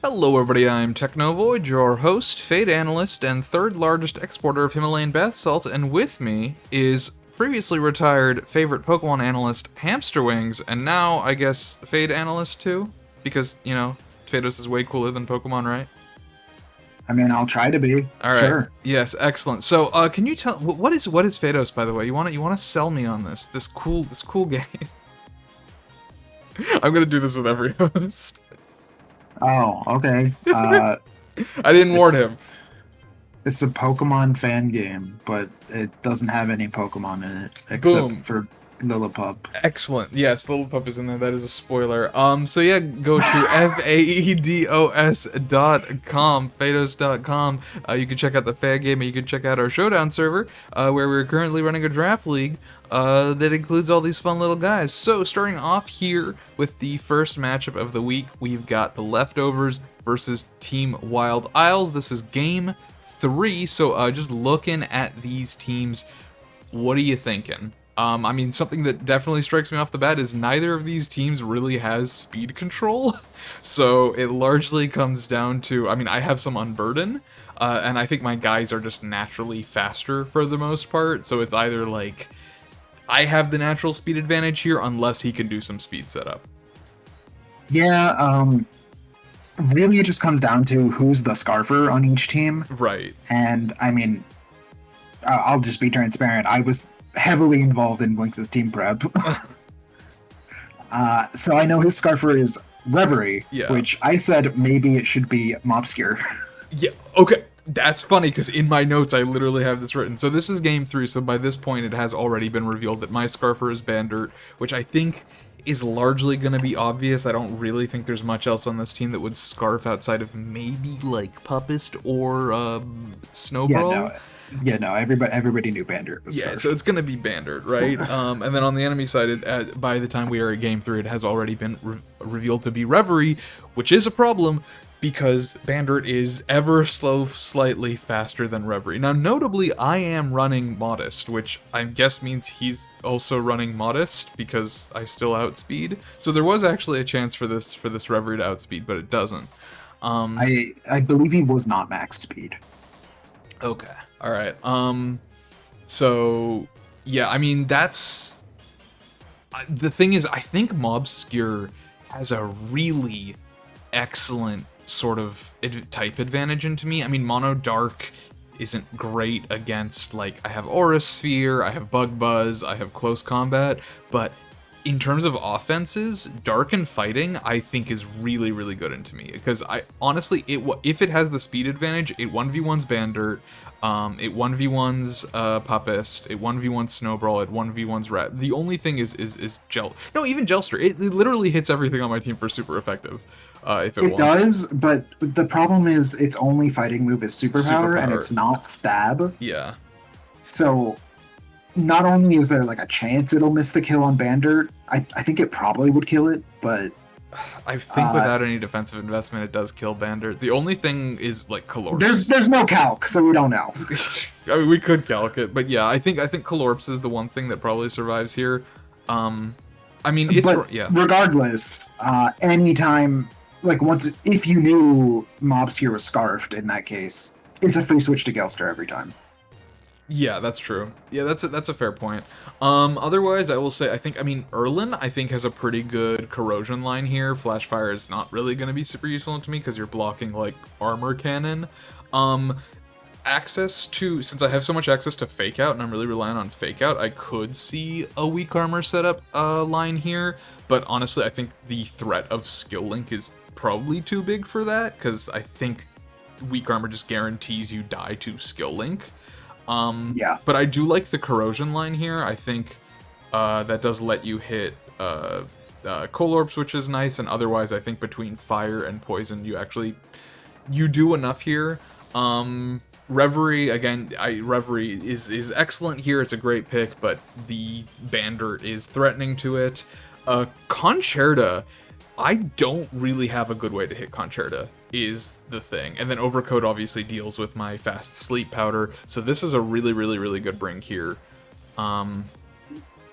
Hello everybody, I'm Technovoid, your host, Fade Analyst, and third largest exporter of Himalayan bath salts, and with me is previously retired favorite Pokemon analyst, Hamster Wings, and now, I guess, Fade Analyst too? Because, you know, Faedos is way cooler than Pokemon, right? I mean, I'll try to be. Alright, Sure. yes, excellent. So, can you tell, what is Faedos, by the way? You wanna sell me on this cool game? I'm gonna do this with every host. Oh, okay. I didn't warn It's him. it's a Pokemon fan game, but it doesn't have any Pokemon in it except Boom. for Lillipup. Excellent. Yes, Little Pup is in there. That is a spoiler. So yeah, go to faedos.com, faedos.com. You can check out the fan game, and you can check out our Showdown server, where we're currently running a draft league, that includes all these fun little guys. So, starting off here with the first matchup of the week, we've got the Leftovers versus Team Wild Isles. This is game 3, so just looking at these teams, what are you thinking? I mean, something that definitely strikes me off the bat is neither of these teams really has speed control. So it largely comes down to, I mean, I have some Unburden, and I think my guys are just naturally faster for the most part. So it's either like, I have the natural speed advantage here unless he can do some speed setup. Yeah, really it just comes down to who's the Scarfer on each team. Right. And I mean, I'll just be transparent. I was heavily involved in Blinks' team prep. So I know his Scarfer is Reverie, Yeah. which I said maybe it should be Mobscure. Yeah, okay. That's funny, because in my notes I literally have this written. So this is game 3, so by this point it has already been revealed that my Scarfer is Bandert, which I think is largely going to be obvious. I don't really think there's much else on this team that would Scarf outside of maybe, like, Puppist or Snowball. No, everybody knew Bandit was Yeah, Scarf. so it's going to be Bandert, right? And then on the enemy side, by the time we are at game 3, it has already been revealed to be Reverie, which is a problem, because Bandert is ever slightly faster than Reverie. Now, notably, I am running Modest, which I guess means he's also running Modest, because I still outspeed. So there was actually a chance for this Reverie to outspeed, but it doesn't. I believe he was not max speed. Okay. All right. So yeah, I mean, that's the thing is, I think Mobscure has a really excellent sort of type advantage into me. I mean, Mono Dark isn't great against, like, I have Aura Sphere, I have Bug Buzz, I have Close Combat, but in terms of offenses, Dark and Fighting, I think is really, really good into me, because I honestly, if it has the speed advantage, it 1v1s Bandert, it 1v1s Puppist, it 1v1s Snowball, it 1v1s Rat. The only thing is even Gelster. It literally hits everything on my team for super effective. If it It wants. does, but the problem is its only fighting move is superpower, and it's not stab. Yeah. So not only is there like a chance it'll miss the kill on Bandert, I think it probably would kill it, but I think without any defensive investment, it does kill Bandert. The only thing is, like, Calorps. there's no calc, so we don't know. I mean, we could calc it, but yeah, I think Calorps is the one thing that probably survives here. I mean, it's But yeah. regardless, anytime, like, if you knew Mobscure was scarfed in that case, it's a free switch to Gelster every time. Yeah, that's true. Yeah, that's a fair point. Otherwise, I will say, I mean, Erlin, I think, has a pretty good corrosion line here. Flash Fire is not really going to be super useful to me, because you're blocking, like, Armor Cannon. Since I have so much access to Fake Out, and I'm really relying on Fake Out, I could see a weak armor setup line here, but honestly, I think the threat of Skill Link is probably too big for that, because I think weak armor just guarantees you die to Skill Link. Yeah. But I do like the corrosion line here. I think that does let you hit Colorps, which is nice, and otherwise I think between fire and poison you do enough here. Reverie, again, Reverie is excellent here. It's a great pick, but the Bandert is threatening to it. Concerta, I don't really have a good way to hit Concerta, is the thing. And then Overcoat obviously deals with my fast sleep powder, so this is a really, really, really good bring here.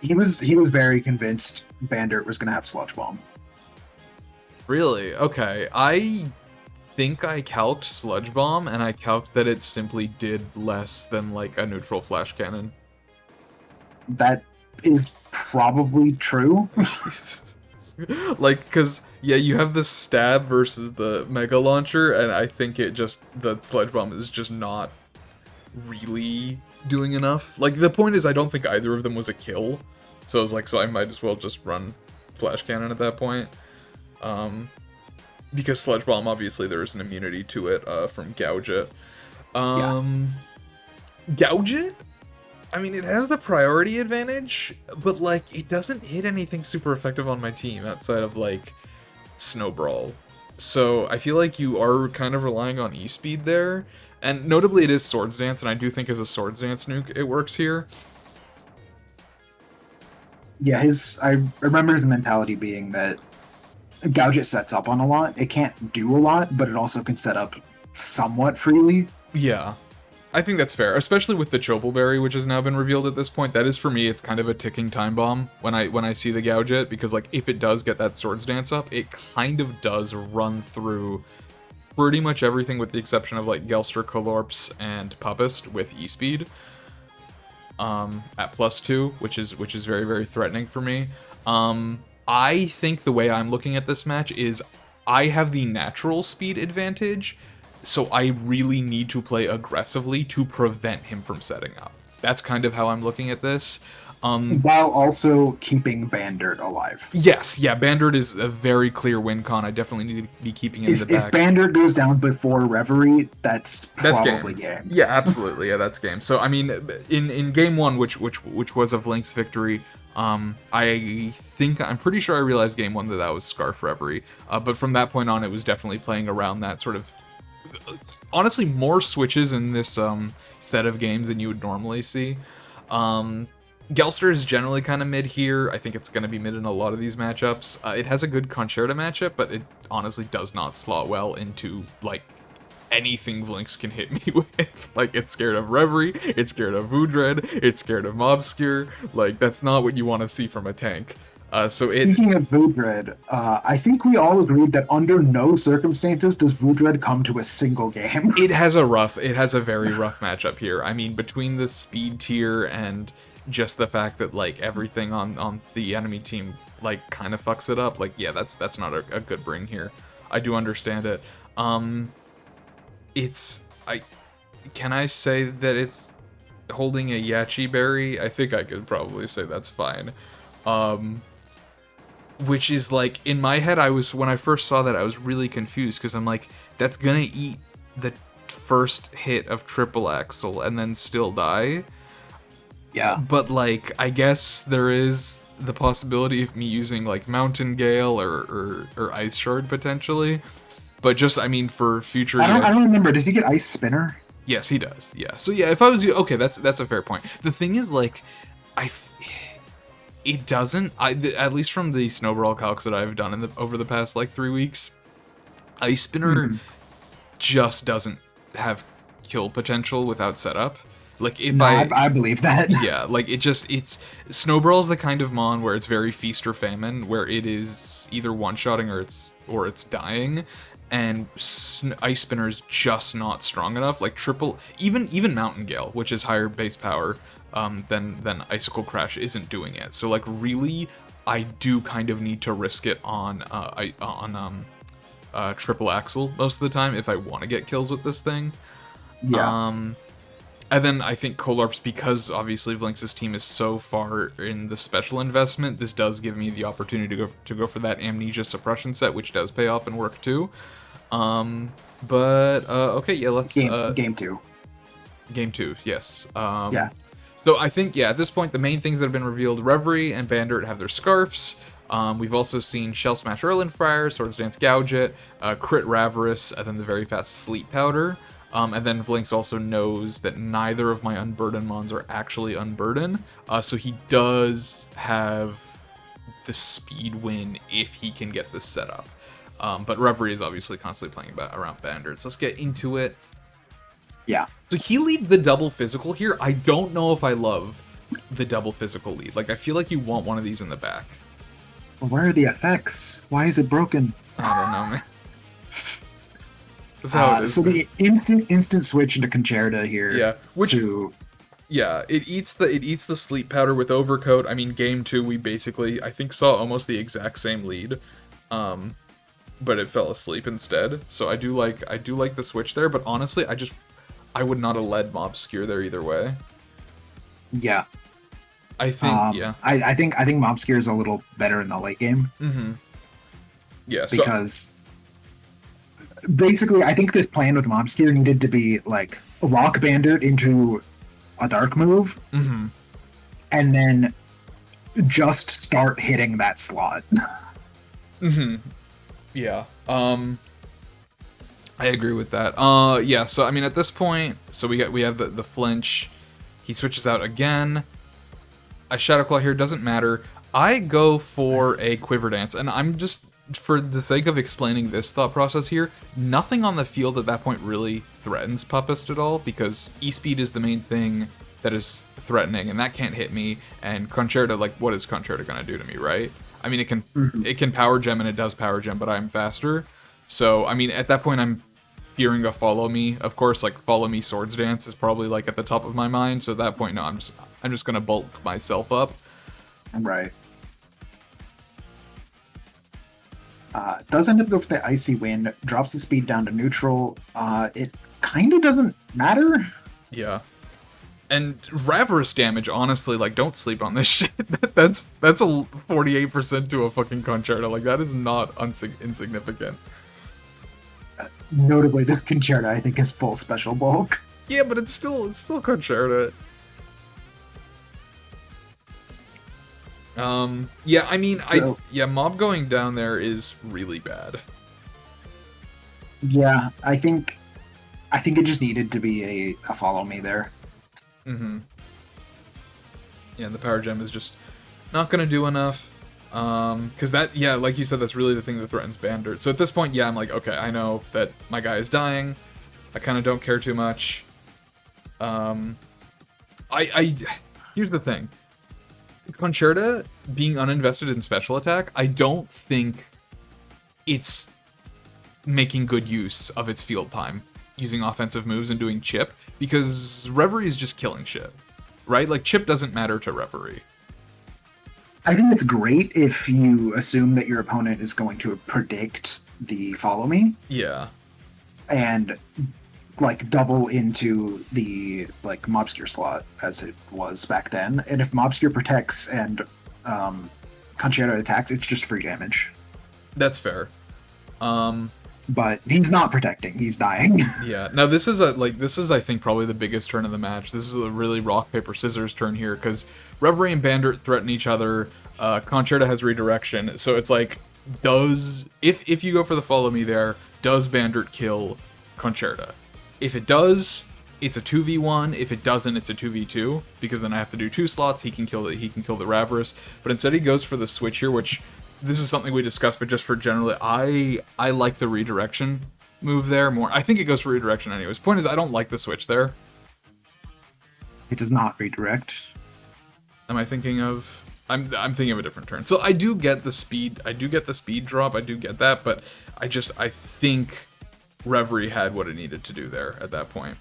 He was very convinced Bandert was going to have Sludge Bomb. Really? Okay. think I calced Sludge Bomb, and I calced that it simply did less than, like, a neutral flash cannon. That is probably true. Like, because, yeah, you have the stab versus the Mega Launcher, and I think the Sludge Bomb is just not really doing enough. Like, the point is, I don't think either of them was a kill, so I was like, so I might as well just run Flash Cannon at that point. Because Sludge Bomb, obviously, there is an immunity to it from Gouge It. Gouge It? I mean, it has the priority advantage, but, like, it doesn't hit anything super effective on my team outside of, like, Snow Brawl. So I feel like you are kind of relying on E-Speed there. And notably, it is Swords Dance, and I do think as a Swords Dance nuke, it works here. Yeah, I remember his mentality being that Gouge It sets up on a lot. It can't do a lot, but it also can set up somewhat freely. Yeah. I think that's fair, especially with the Choppleberry, which has now been revealed at this point. That is, for me, it's kind of a ticking time bomb when I see the Gouge It, because, like, if it does get that Swords Dance up, it kind of does run through pretty much everything with the exception of, like, Gelster, Colorps, and Puppist with E-Speed at +2, which is very, very threatening for me. I think the way I'm looking at this match is I have the natural speed advantage, so I really need to play aggressively to prevent him from setting up. That's kind of how I'm looking at this. While also keeping Bandert alive. Yes, yeah, Bandert is a very clear win con. I definitely need to be keeping him in the back. If Bandert goes down before Reverie, that's probably game. Yeah, absolutely, yeah, that's game. So, I mean, in game one, which was of Link's victory, I'm pretty sure I realized game one that was Scarf Reverie. But from that point on, it was definitely playing around that sort of... Honestly, more switches in this set of games than you would normally see. Gelster is generally kind of mid here. I think it's going to be mid in a lot of these matchups. It has a good Concerta matchup, but it honestly does not slot well into, like, anything Vlinx can hit me with. Like, it's scared of Reverie, it's scared of Voodred, it's scared of Mobscure. Like, that's not what you want to see from a tank. Speaking of Voodred, I think we all agreed that under no circumstances does Voodred come to a single game. It has a very rough matchup here. I mean, between the speed tier and just the fact that, like, everything on the enemy team, like, kind of fucks it up, like, yeah, that's not a good bring here. I do understand it. Can I say that it's holding a Yachi Berry? I think I could probably say that's fine. Which is, like, in my head, when I first saw that, I was really confused, because I'm like, that's gonna eat the first hit of Triple Axle and then still die? Yeah. But, like, I guess there is the possibility of me using, like, Mountain Gale or Ice Shard, potentially. But just, I mean, for future... I don't remember, does he get Ice Spinner? Yes, he does, yeah. So, yeah, if I was you... Okay, that's a fair point. The thing is, like, it doesn't, at least from the Snow Brawl calcs that I've done over the past, like, 3 weeks, Ice Spinner just doesn't have kill potential without setup. Like, I believe that. Yeah, like, it's Snow Brawl's the kind of mon where it's very feast or famine, where it is either one-shotting or it's dying, and Ice Spinner's just not strong enough. Like, even Mountain Gale, which is higher base power, then Icicle Crash isn't doing it. So, like, really, I do kind of need to risk it on Triple Axle most of the time if I want to get kills with this thing. Yeah. And then I think Colorps, because obviously Vlinx's team is so far in the special investment, this does give me the opportunity to go for that Amnesia Suppression set, which does pay off and work too. Okay, yeah, let's... Game 2. Game 2, yes. Yeah. So I think, yeah, at this point, the main things that have been revealed, Reverie and Bandert have their scarfs. We've also seen Shell Smash Erlenfire, Swords Dance Gouge It, Crit Ravarus, and then the very fast Sleep Powder. And then Vlinx also knows that neither of my Unburden mons are actually Unburden, so he does have the speed win if he can get this set up. But Reverie is obviously constantly playing around Bandert, so let's get into it. Yeah. So he leads the double physical here. I don't know if I love the double physical lead. Like, I feel like you want one of these in the back. Well, where are the effects? Why is it broken? I don't know, man. That's how it is. So the instant switch into Concerta here. Yeah, which to yeah, it eats the sleep powder with Overcoat. I mean, game 2 we basically I think saw almost the exact same lead, but it fell asleep instead. So I do like the switch there. But honestly, I would not have led Mobscure there either way. yeah. I think yeah. I think Mobscure is a little better in the late game. Mm-hmm. Yeah. Because basically, I think this plan with Mobscure needed to be like lock Bandit into a dark move, mm-hmm. and then just start hitting that slot. mm-hmm. Yeah. I agree with that. Yeah. So I mean, at this point, so we have the flinch. He switches out again. A Shadow Claw here doesn't matter. I go for a Quiver Dance, and I'm just, for the sake of explaining this thought process here, nothing on the field at that point really threatens Puppist at all, because E-Speed is the main thing that is threatening, and that can't hit me, and Concerta, like, what is Concerta gonna do to me, right? I mean, it can Power Gem, and it does Power Gem, but I'm faster. So, I mean, at that point, I'm fearing a Follow Me. Of course, like, Follow Me Swords Dance is probably, like, at the top of my mind, so at that point, no, I'm just gonna bulk myself up. Right. Does end up go for the Icy Wind, drops the speed down to neutral. It kind of doesn't matter. Yeah. And Ravarus damage, honestly, like, don't sleep on this shit. That's a 48% to a fucking Concerta. Like, that is not insignificant. Notably, this Concerta, I think, is full special bulk. Yeah, but it's still Concerta. Yeah, I mean, So, Mob going down there is really bad. Yeah, I think it just needed to be a Follow Me there. Mm-hmm. Yeah, and the Power Gem is just not gonna do enough. Because that, yeah, like you said, that's really the thing that threatens Bandit. So at this point, yeah, I'm like, okay, I know that my guy is dying. I kind of don't care too much. Here's the thing. Concerta being uninvested in special attack, I don't think it's making good use of its field time, using offensive moves and doing chip, because Reverie is just killing shit, right? Like, chip doesn't matter to Reverie. I think it's great if you assume that your opponent is going to predict the Follow Me. Yeah. And like double into the like Mobscure slot as it was back then. And if Mobscure protects and Concerta attacks, it's just free damage. That's fair. But he's not protecting, he's dying. Yeah. Now this is I think probably the biggest turn of the match. This is a really rock, paper, scissors turn here, because Reverie and Bandit threaten each other. Concerta has redirection, so it's like, if you go for the Follow Me there, does Bandit kill Concerta? If it does, it's a 2v1. If it doesn't, it's a 2v2, because then I have to do 2 slots. He can kill the Ravarus, but instead he goes for the switch here, which this is something we discussed, but just for generally, I like the redirection move there more. I think it goes for redirection anyways. Point is, I don't like the switch there. It does not redirect. Am I thinking of? I'm thinking of a different turn. So I do get the speed. I do get the speed drop. I do get that, but I think Reverie had what it needed to do there at that point.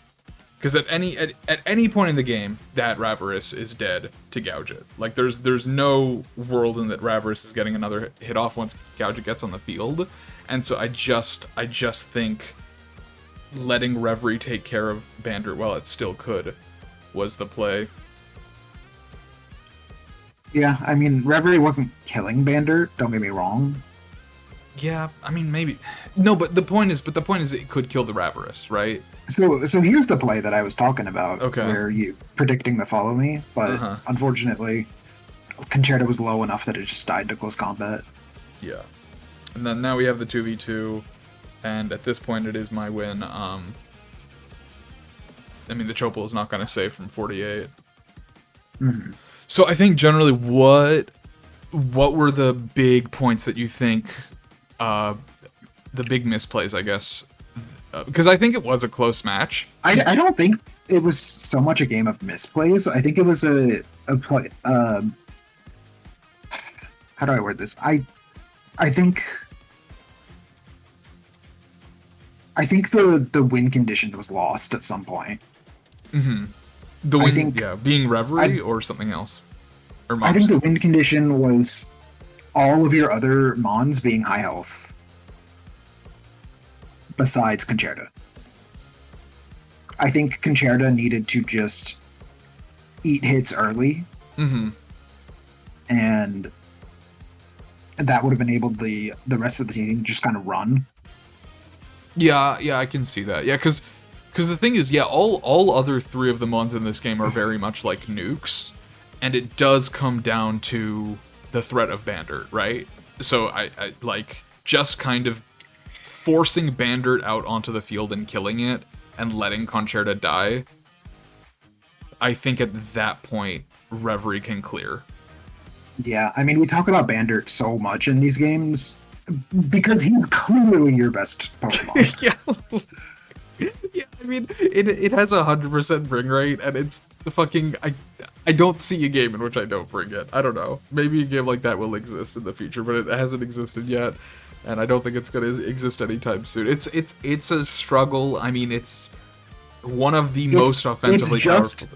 Because at any point in the game, that Ravarus is dead to Gouget. Like, there's no world in that Ravarus is getting another hit off once Gouget gets on the field. And so I just think letting Reverie take care of Bandit while it still could was the play. Yeah, I mean, Reverie wasn't killing Bandit, don't get me wrong. Yeah, I mean, maybe. No, but the point is it could kill the Ravarus, right? So here's the play that I was talking about, okay, where you predicting the Follow Me, but unfortunately, Concerta was low enough that it just died to close combat. Yeah. And then now we have the 2v2, and at this point it is my win. I mean, the Chopal is not going to save from 48. Mm-hmm. So I think generally, what were the big points that you think, the big misplays, I guess? Because I think it was a close match. I don't think it was so much a game of misplays. I think it was a play. How do I word this? I think I think the win condition was lost at some point. The I win, think yeah, being Reverie I or something else, or I think Mobster. the win condition was all of your other mons being high health besides Concerta. I think Concerta needed to just eat hits early, and that would have enabled the rest of the team to just kind of run. Yeah, yeah, I can see that. Yeah, because the thing is, yeah, all other three of the mons in this game are very much like nukes, and it does come down to the threat of Bandit, right? So I like just kind of forcing Bandit out onto the field and killing it, and letting Concerta die. I think at that point, Reverie can clear. Yeah, I mean, we talk about Bandit so much in these games because he's clearly your best Pokemon. Yeah. Yeah, I mean, it has 100% bring rate, and it's fucking. I don't see a game in which I don't bring it. I don't know. Maybe a game like that will exist in the future, but it hasn't existed yet, and I don't think it's gonna exist anytime soon. It's a struggle. I mean, it's one of the most offensively powerful.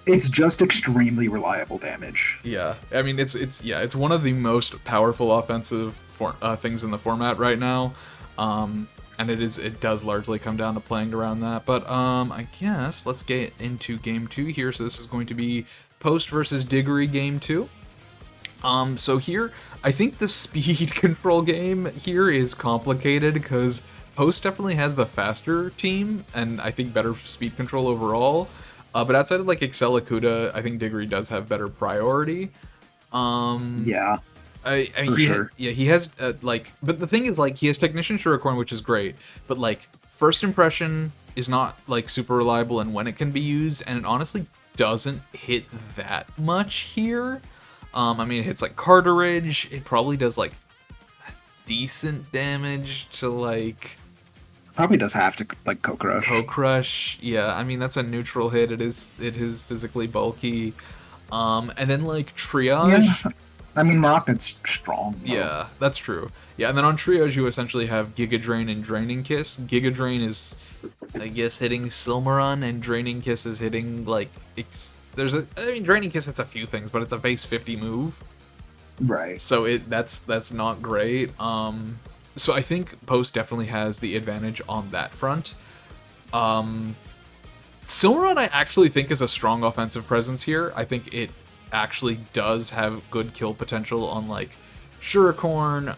It's just extremely reliable damage. Yeah, I mean it's one of the most powerful offensive things in the format right now, and it does largely come down to playing around that. But I guess let's get into game 2 here. So this is going to be Post versus Diggory game 2. So here I think the speed control game here is complicated because Post definitely has the faster team and I think better speed control overall. But outside of like Excelicuda, I think Diggory does have better priority. Yeah, I mean, for sure. he has like, but the thing is like he has Technician Shuricorn, which is great, but like first impression is not like super reliable and when it can be used, and it honestly doesn't hit that much here. I mean, it hits like Cartridge. It probably does like decent damage to like. Probably does have to like Co-Crush. Co-Crush, yeah. I mean, that's a neutral hit. It is physically bulky. And then like Triage. Yeah, I mean Rocket's strong. Though. Yeah, that's true. Yeah, and then on Triage you essentially have Giga Drain and Draining Kiss. Giga Drain is, I guess, hitting Silmaron, and Draining Kiss is hitting like Draining Kiss hits a few things, but it's a base 50 move. Right. So that's not great. So I think Post definitely has the advantage on that front. Silmaron I actually think is a strong offensive presence here. I think it actually does have good kill potential on like Shuricorn,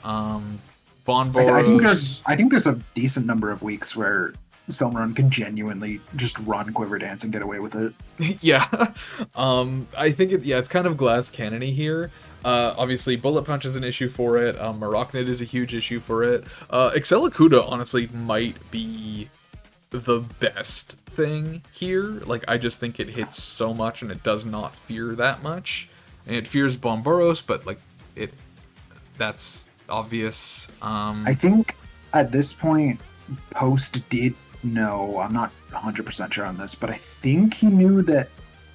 Bonboros. I think there's a decent number of weeks where Silmaron can genuinely just run Quiver Dance and get away with it. Yeah. I think it's kind of glass cannony here. Obviously, Bullet Punch is an issue for it. Maracnid is a huge issue for it. Excelicuda, honestly, might be the best thing here. Like, I just think it hits so much and it does not fear that much. And it fears Bomboros, but, like, that's obvious. I think at this point, Post did know, I'm not 100% sure on this, but I think he knew that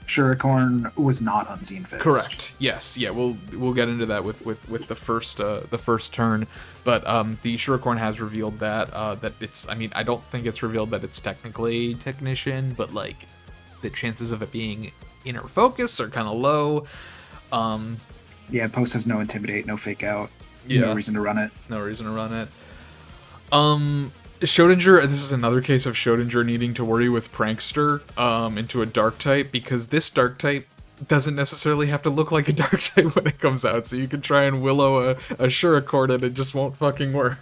Shuricorn was not Unseen Fist. Correct. Yes. Yeah. We'll get into that with the first turn, but the Shuricorn has revealed that it's. I mean, I don't think it's revealed that it's technically Technician, but like the chances of it being inner focus are kind of low. Yeah. Post has no Intimidate, no Fake Out. Yeah. No reason to run it. No reason to run it. Schrodinger, this is another case of Schrodinger needing to worry with Prankster into a Dark type, because this Dark type doesn't necessarily have to look like a Dark type when it comes out, so you can try and Willow a Shuricorn and it just won't fucking work.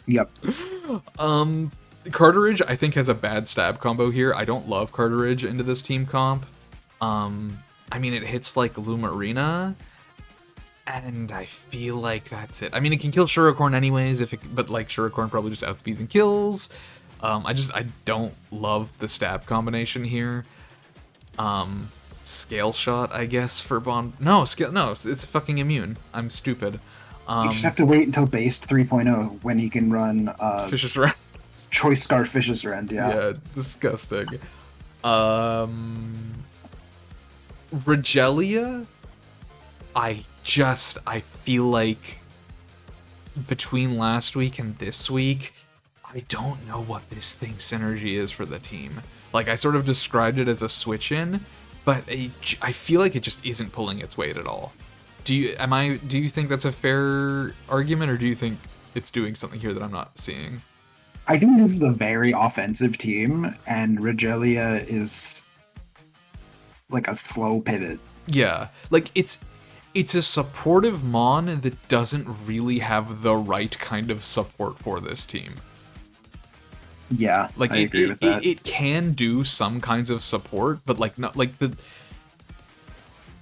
Yep. Cartridge, I think, has a bad stab combo here. I don't love Cartridge into this team comp. I mean, it hits like Lumarina, and I feel like that's it. I mean, it can kill Shuricorn anyways, but like Shuricorn probably just outspeeds and kills. I don't love the stab combination here. Scale Shot, I guess, for Bond. No, it's fucking immune. I'm stupid. You just have to wait until base 3.0 when he can run Vicious Rend. Choice Scarf Vicious Rend, yeah. Yeah, disgusting. Regelia, I feel like between last week and this week, I don't know what this thing synergy is for the team. Like, I sort of described it as a switch in, but I feel like it just isn't pulling its weight at all. Do you think that's a fair argument, or do you think it's doing something here that I'm not seeing? I think this is a very offensive team, and Regelia is like a slow pivot. Yeah, like it's a supportive Mon that doesn't really have the right kind of support for this team. Yeah, like I agree with that. It can do some kinds of support, but like not like the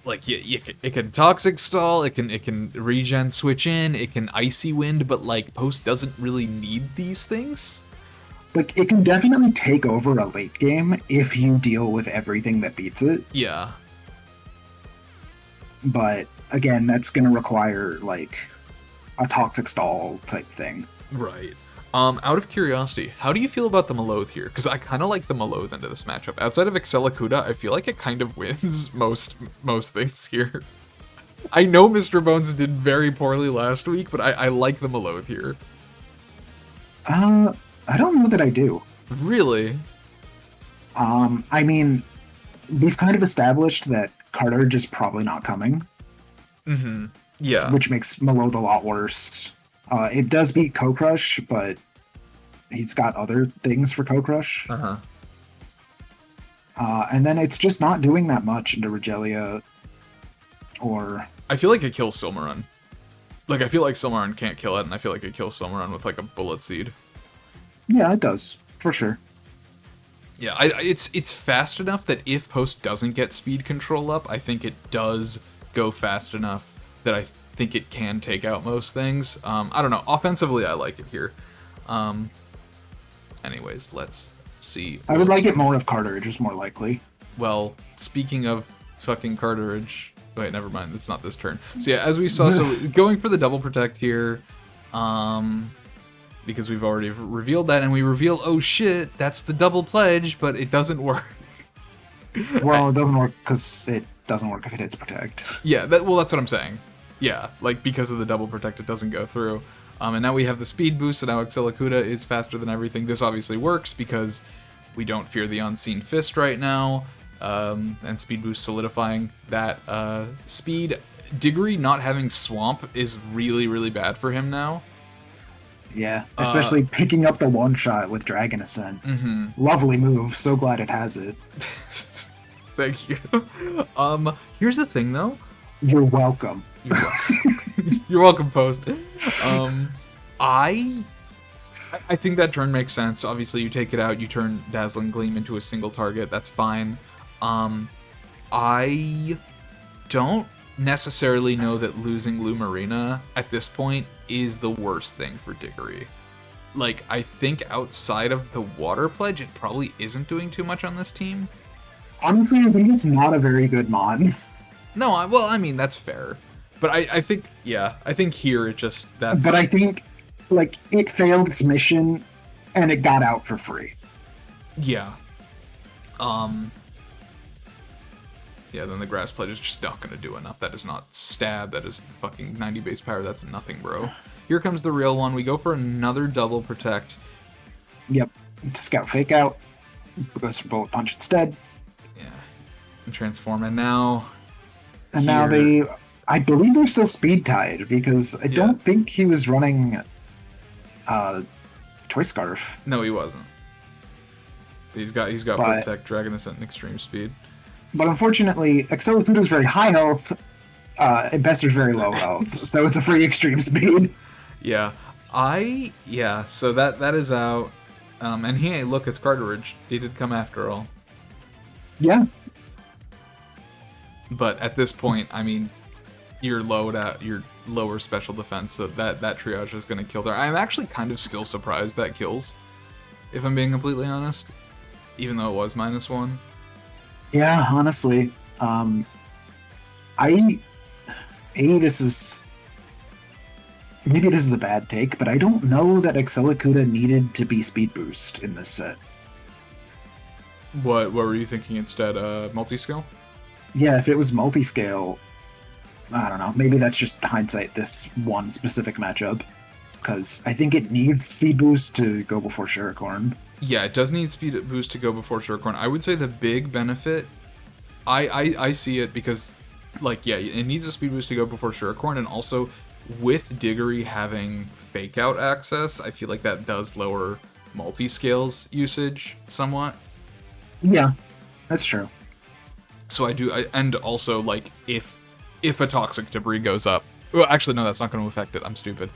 like it can toxic stall, it can regen switch in, it can icy wind, but like Post doesn't really need these things. Like, it can definitely take over a late game if you deal with everything that beats it. Yeah. But again, that's going to require like a toxic stall type thing. Right. Out of curiosity, how do you feel about the Maloth here? Because I kind of like the Maloth into this matchup. Outside of Excellacuda, I feel like it kind of wins most things here. I know Mr. Bones did very poorly last week, but I like the Maloth here. I don't know that I do. Really? I mean, we've kind of established that Cartridge is probably not coming. Mm-hmm. Yeah. Which makes Maloth a lot worse. It does beat Co-Crush, but he's got other things for Co-Crush. Uh-huh. And then it's just not doing that much into Regelia, or... I feel like it kills Silmarun. Like, I feel like Silmarun can't kill it, and I feel like it kills Silmarun with, like, a Bullet Seed. Yeah, it does, for sure. Yeah, it's fast enough that if Post doesn't get speed control up, I think it does go fast enough that I think it can take out most things. I don't know. Offensively, I like it here. Anyways, let's see. I would like it more if Cartridge is more likely. Well, speaking of fucking Cartridge... Wait, never mind. It's not this turn. So yeah, as we saw, so going for the double protect here, because we've already revealed that, and we reveal, oh shit, that's the double pledge, but it doesn't work. Well, it doesn't work because it doesn't work if it hits protect. Yeah, that's what I'm saying. Yeah, like because of the double protect, it doesn't go through. And now we have the speed boost, and now Excellacuda is faster than everything. This obviously works because we don't fear the Unseen Fist right now. And speed boost solidifying that speed. Diggory not having swamp is really, really bad for him now. Yeah, especially picking up the one shot with Dragon Ascent. Mm-hmm. Lovely move. So glad it has it. Thank you. Here's the thing though. You're welcome. You're welcome, Post. I think that turn makes sense. Obviously, you take it out, you turn Dazzling Gleam into a single target. That's fine. I don't necessarily know that losing Lumarina at this point is the worst thing for Diggory. Like, I think outside of the Water Pledge, it probably isn't doing too much on this team. Honestly, I think it's not a very good Mon. No, well, I mean, that's fair. But I think, yeah, I think here it just, that's... But I think, like, it failed its mission, and it got out for free. Yeah. Yeah, then the Grass Pledge is just not going to do enough. That is not stab. That is fucking 90 base power. That's nothing, bro. Here comes the real one. We go for another double protect. Yep. Scout Fake Out. Goes for Bullet Punch instead. Yeah. And transform, and now... And now they... I believe they're still speed tied, because I don't think he was running Toy Scarf. No, he wasn't. He's got Protect, Dragon Ascent, and Extreme Speed. But unfortunately, Excellacuda is very high health, and Bester's very low health, so it's a free Extreme Speed. Yeah. So that is out. And hey, look, it's Cartridge. He did come after all. Yeah. But at this point, I mean, you're low at your lower special defense, so that triage is going to kill there. I'm actually kind of still surprised that kills, if I'm being completely honest, even though it was -1. Yeah, honestly, maybe this is a bad take, but I don't know that Excellacuda needed to be speed boost in this set. What were you thinking instead? Multi-scale? Yeah, if it was multi-scale, I don't know. Maybe that's just hindsight. This one specific matchup. because I think it needs speed boost to go before Shuricorn. Yeah, it does need speed boost to go before Shuricorn. I would say the big benefit, I see it because, like, yeah, it needs a speed boost to go before Shuricorn, and also with Diggory having fake out access, I feel like that does lower multi-scales usage somewhat. Yeah, that's true. So and also, like, if a toxic debris goes up, well, actually no, that's not going to affect it. I'm stupid.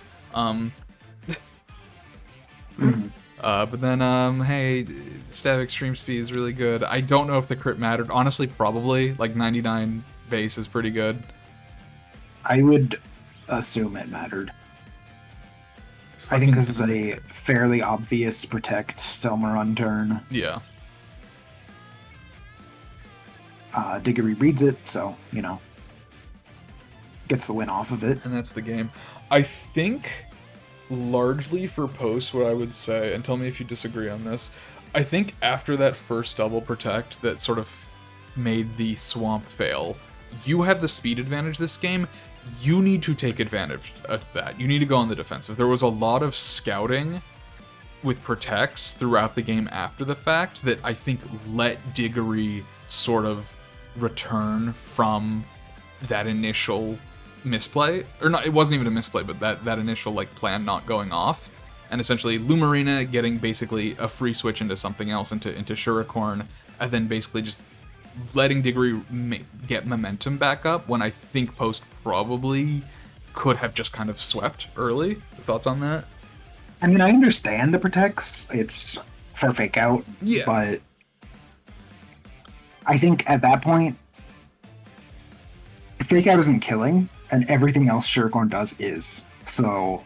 But then, hey, stab extreme speed is really good. I don't know if the crit mattered. Honestly, probably. Like, 99 base is pretty good. I would assume it mattered. I think this is a fairly obvious protect Selma run turn. Yeah. Diggory reads it, so, gets the win off of it. And that's the game. I think, largely for post, what I would say, and tell me if you disagree on this, I think after that first double protect that sort of made the swamp fail, you have the speed advantage this game. You need to take advantage of that. You need to go on the defensive. There was a lot of scouting with protects throughout the game after the fact that I think let Diggory sort of return from that initial misplay. Or not, it wasn't even a misplay, but that initial, like, plan not going off. And essentially Lumarina getting basically a free switch into something else, into Shuricorn, and then basically just letting Diggory get momentum back up, when I think post probably could have just kind of swept early. Thoughts on that? I mean, I understand the protects. It's for fake out. Yeah. But I think at that point, fake out isn't killing, and everything else Shuricorn does is. So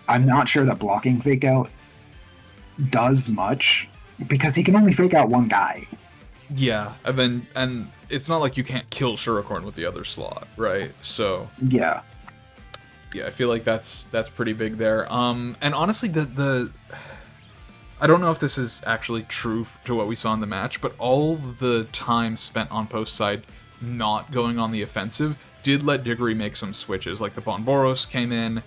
I'm not sure that blocking fake out does much, because he can only fake out one guy. Yeah, and it's not like you can't kill Shuricorn with the other slot, right? So yeah, I feel like that's pretty big there. And honestly, the I don't know if this is actually true to what we saw in the match, but all the time spent on post side not going on the offensive did let Diggory make some switches. Like the Bonboros came in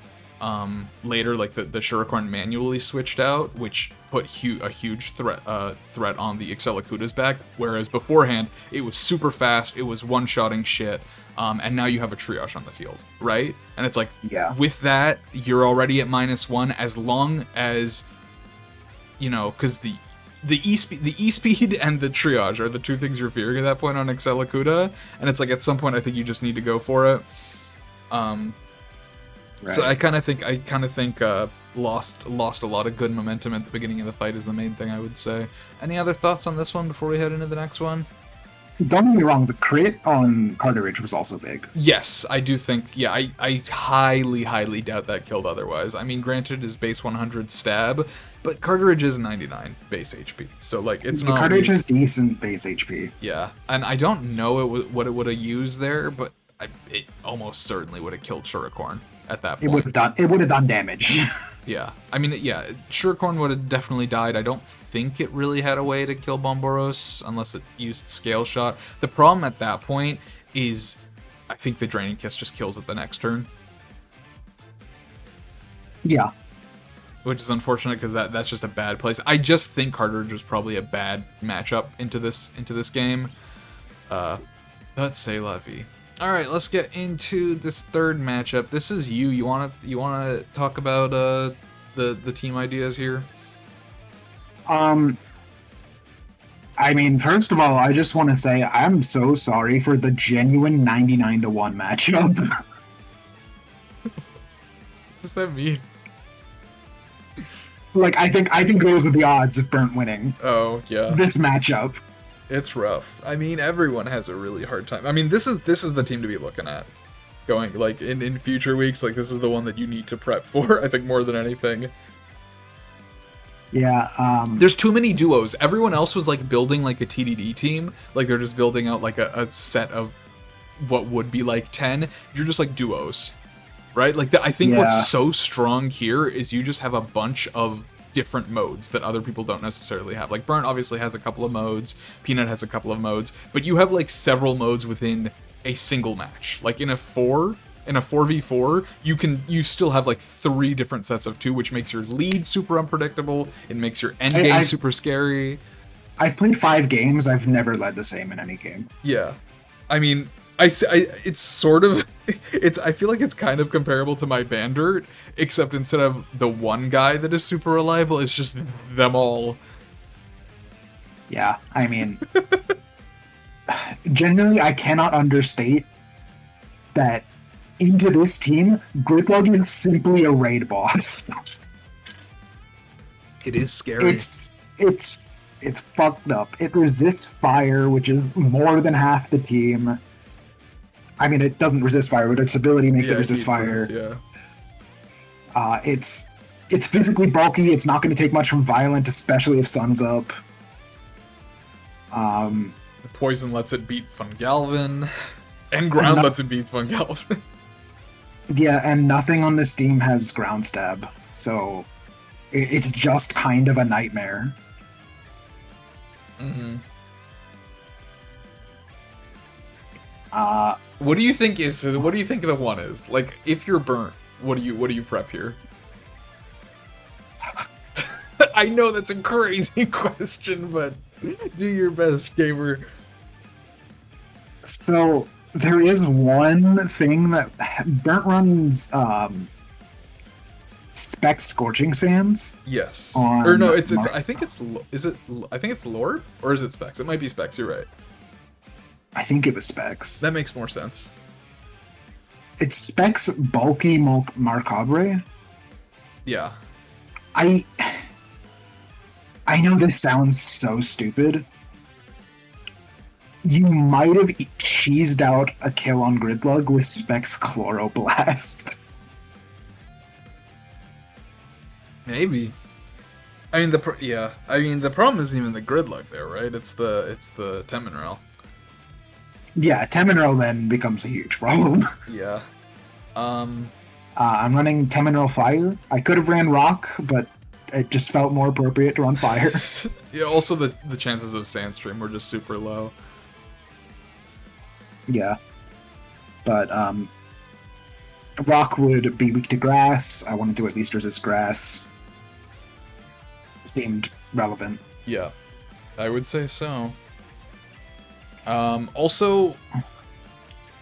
later, like the Shuricorn manually switched out, which put a huge threat on the Excellicuda's back, whereas beforehand it was super fast, it was one-shotting shit, and now you have a triage on the field, right? And it's like, yeah, with that, you're already at -1, as long as, because the E-speed and the triage are the two things you're fearing at that point on Excellicuda, and it's like, at some point I think you just need to go for it. Right. So I kind of think lost a lot of good momentum at the beginning of the fight is the main thing I would say. Any other thoughts on this one before we head into the next one? Don't get me wrong, the crit on Cartridge was also big. Yes, I do think, yeah, I highly, highly doubt that killed otherwise. I mean, granted, is base 100 stab, but Cartridge is 99 base HP, so, like, it's not... Cartridge has decent base HP. Yeah, and I don't know what it would have used there, but it almost certainly would have killed Shuricorn at that point. It would have done damage. Yeah, I mean, yeah, Shuricorn would have definitely died. I don't think it really had a way to kill Bonboros unless it used Scale Shot. The problem at that point is I think the Draining Kiss just kills it the next turn. Yeah. Which is unfortunate because that's just a bad place. I just think Cartridge was probably a bad matchup into this game. Let's say Levy. All right, let's get into this third matchup. This is you. You wanna talk about the team ideas here? I mean, first of all, I just want to say I'm so sorry for the genuine 99-1 matchup. What does that mean? Like, I think those are the odds of Burnt winning. Oh yeah. This matchup. It's rough. I mean, everyone has a really hard time. I mean, this is the team to be looking at. Going, like, in future weeks, like, this is the one that you need to prep for, I think, more than anything. Yeah, there's too many duos. Everyone else was, like, building, like, a TDD team. Like, they're just building out, like, a set of what would be, like, 10. You're just, like, duos. Right? Like, I think what's so strong here is you just have a bunch of different modes that other people don't necessarily have. Like, Burnt obviously has a couple of modes, Peanut has a couple of modes, but you have, like, several modes within a single match. Like, in a 4, In a 4v4, you still have like 3 different sets of 2, which makes your lead super unpredictable. It makes your end game super scary. I've played 5 games. I've never led the same in any game. Yeah, I mean, it's sort of, I feel like it's kind of comparable to my Bandit, except instead of the one guy that is super reliable, it's just them all. Yeah, I mean, genuinely, I cannot understate that into this team, Gridlog is simply a raid boss. It is scary. It's fucked up. It resists fire, which is more than half the team. I mean, it doesn't resist fire, but its ability makes it resist fire. Yeah. It's physically bulky. It's not going to take much from Violent, especially if Sun's up. The Poison lets it beat Von Galvin, and Ground lets it beat Von Galvin. Yeah, and nothing on this team has Ground Stab, so it's just kind of a nightmare. Mm-hmm. What do you think the one is? Like, if you're burnt, what do you prep here? I know that's a crazy question, but do your best, gamer. So there is one thing that Burnt runs Spec Scorching Sands. Yes. Or no, it's I think it's Lord or is it Specs? It might be Specs, you're right. I think it was Specs. That makes more sense. It's Specs bulky Marcabre. Yeah. I know this sounds so stupid. You might have cheesed out a kill on Gridlug with Specs Chloroblast. Maybe. I mean the problem isn't even the Gridlug there, right? It's the Teminrel. Yeah, Teminrel then becomes a huge problem. Yeah. I'm running Teminrel Fire. I could have ran Rock, but it just felt more appropriate to run Fire. Yeah, also the chances of Sandstream were just super low. Yeah. But Rock would be weak to Grass. I wanted to at least resist Grass. Seemed relevant. Yeah, I would say so. Also,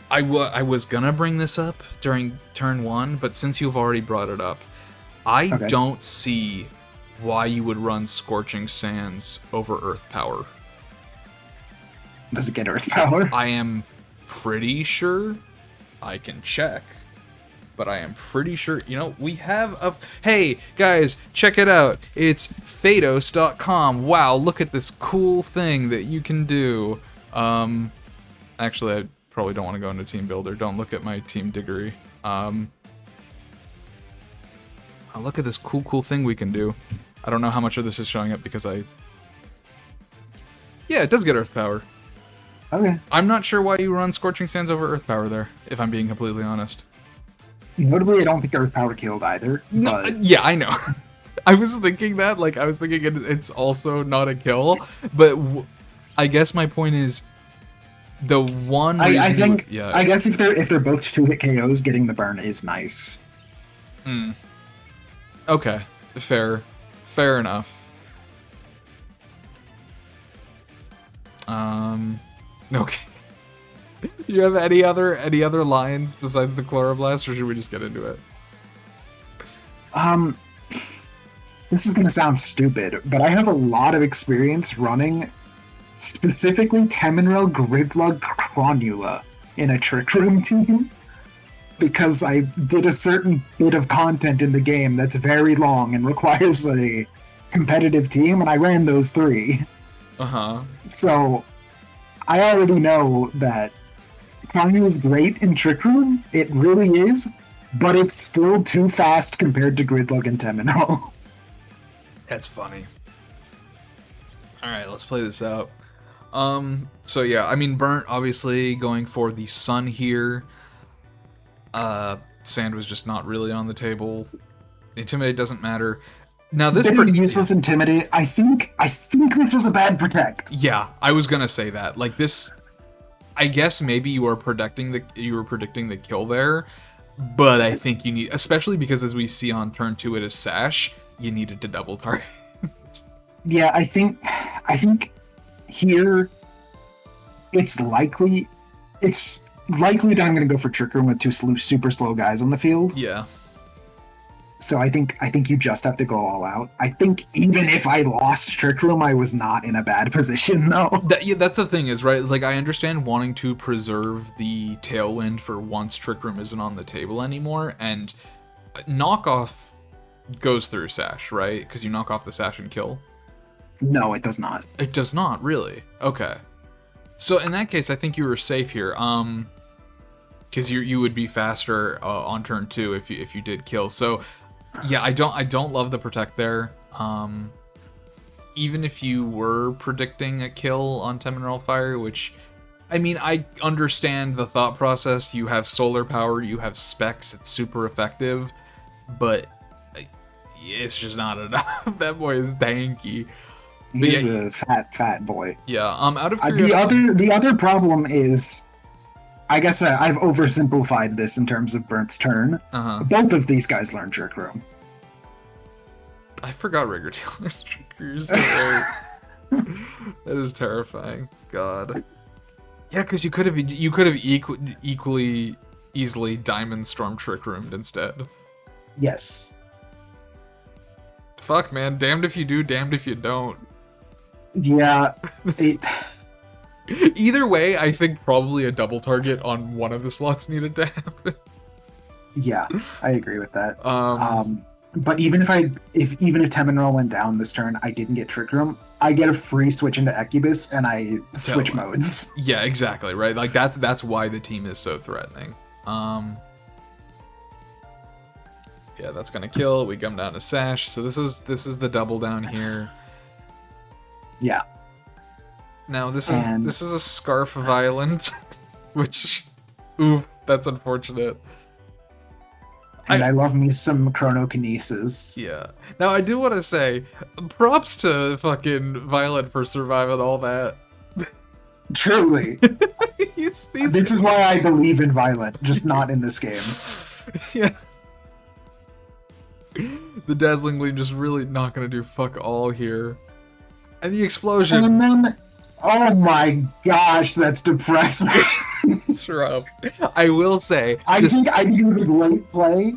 I was gonna bring this up during turn 1, but since you've already brought it up, I don't see why you would run Scorching Sands over Earth Power. Does it get Earth Power? I am pretty sure. I can check. But I am pretty sure, we have a... Hey, guys, check it out. It's Faedos.com. Wow, look at this cool thing that you can do. Actually, I probably don't want to go into Team Builder. Don't look at my Team Diggory. Look at this cool thing we can do. I don't know how much of this is showing up because I... Yeah, it does get Earth Power. Okay. I'm not sure why you run Scorching Sands over Earth Power there, if I'm being completely honest. Notably, I don't think Earth Power killed either. No, but... Yeah, I know. I was thinking that. Like, I was thinking it's also not a kill. But I guess my point is the one reason... I think... Yeah. I guess if they're both 2-hit KOs, getting the burn is nice. Okay. Fair enough. Okay. Do you have any other lines besides the Chloroblast, or should we just get into it? This is gonna sound stupid, but I have a lot of experience running specifically Teminrel Gridlug Cronula in a Trick Room team, because I did a certain bit of content in the game that's very long and requires a competitive team, and I ran those 3. So I already know that Cronula is great in Trick Room. It really is, but it's still too fast compared to Gridlug and Teminrel. That's funny. Alright, let's play this out. So yeah, I mean, Burnt, obviously, going for the Sun here. Sand was just not really on the table. Intimidate doesn't matter. Now this useless Intimidate. I think this was a bad Protect. Yeah, I was gonna say that. Like this, I guess maybe you were predicting the kill there. But I think you need, especially because as we see on turn 2 it is Sash, you needed to double target. Yeah, I think here it's likely that I'm going to go for Trick Room with two super slow guys on the field. Yeah. So I think you just have to go all out. I think even if I lost Trick Room, I was not in a bad position though. That's the thing is, right? Like, I understand wanting to preserve the tailwind for once Trick Room isn't on the table anymore, and knockoff goes through Sash, right? Because you knock off the Sash and kill. No, it does not. It does not, really. Okay. So in that case, I think you were safe here. Because you would be faster on turn 2 if you did kill. So yeah, I don't love the protect there. Even if you were predicting a kill on Teminral Fire, which, I mean, I understand the thought process. You have solar power, you have specs, it's super effective, but it's just not enough. That boy is tanky. He's a fat boy. Yeah. Out of curiosity, the other problem is, I guess I've oversimplified this in terms of Burnt's turn. Both of these guys learn Trick Room. I forgot Rigger Dealer's triggers. That is terrifying. God. Yeah, because you could have equally easily Diamond Storm Trick Roomed instead. Yes. Fuck, man. Damned if you do, damned if you don't. Yeah. Either way, I think probably a double target on one of the slots needed to happen. Yeah, I agree with that. But even if Teminral went down this turn, I didn't get Trick Room, I get a free switch into Ecubus, and I switch modes. Yeah, exactly, right? Like, that's why the team is so threatening. Yeah, that's gonna kill. We come down to Sash, so this is the double down here. Yeah. Now this is a Scarf Violent, which, oof, that's unfortunate. And I love me some Chronokinesis. Yeah. Now I do want to say, props to fucking Violent for surviving all that. Truly. This is why I believe in Violent, just not in this game. Yeah. The Dazzling Gleam just really not gonna do fuck all here. And the explosion. And then, oh my gosh, that's depressing. It's rough. I will say, I think it was a great play.